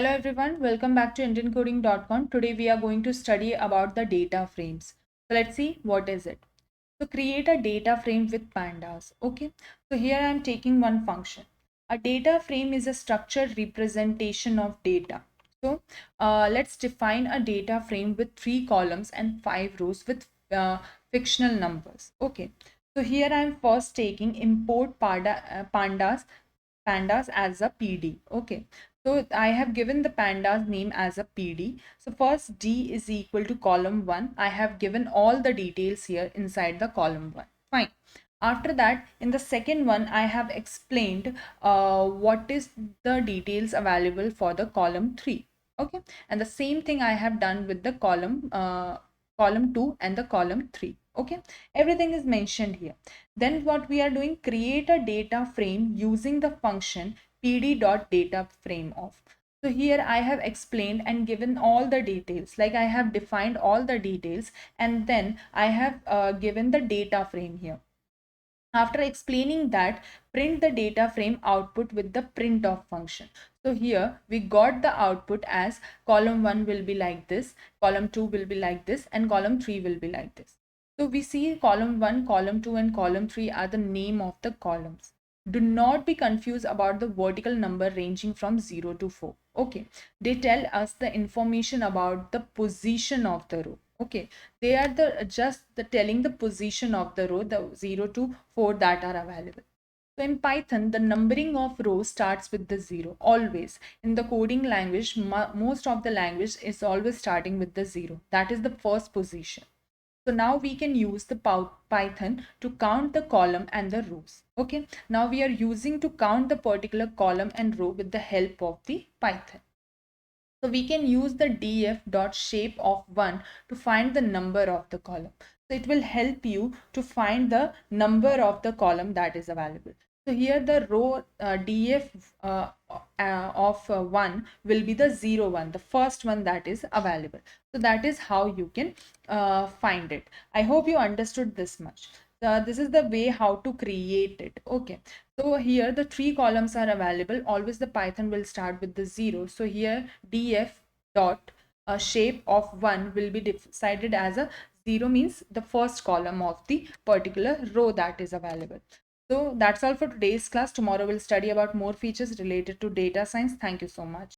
Hello everyone, welcome back to IndianCoding.com. Today we are going to study about the data frames. So let's see what is it. So create a data frame with pandas. Okay, so here I am taking one function. A data frame is a structured representation of data. So let's define a data frame with 3 columns and 5 rows with fictional numbers. Okay, so here I am first taking import pandas as a PD. Okay, so I have given the pandas name as a PD. So first D is equal to column 1. I have given all the details here inside the column 1. Fine. After that, in the second one, I have explained what is the details available for the column 3. Okay, and the same thing I have done with the column 2 and the column 3. Okay, everything is mentioned here. Then what we are doing, create a data frame using the function pd.dataframeOf. So here I have explained and given all the details, like I have defined all the details, and then I have given the data frame here. After explaining that, print the data frame output with the printf function. So here we got the output as column 1 will be like this, column 2 will be like this, and column 3 will be like this. So we see column 1, column 2 and column 3 are the name of the columns. Do not be confused about the vertical number ranging from 0 to 4. Okay, they tell us the information about the position of the row. Okay, they are just telling the position of the row, the 0 to 4 that are available. So in Python, the numbering of rows starts with the 0 always. In the coding language, most of the language is always starting with the 0. That is the first position. So now we can use the Python to count the column and the rows. Okay, now we are using to count the particular column and row with the help of the Python. So we can use the df.shape of 1 to find the number of the column. So it will help you to find the number of the column that is available. So here the row df of 1 will be the 0, 1, the first one that is available. So that is how you can find it. I hope you understood this much. This is the way how to create it. Okay, so here the 3 columns are available. Always the Python will start with the 0. So here df dot shape of 1 will be decided as a 0, means the first column of the particular row that is available. So that's all for today's class. Tomorrow we'll study about more features related to data science. Thank you so much.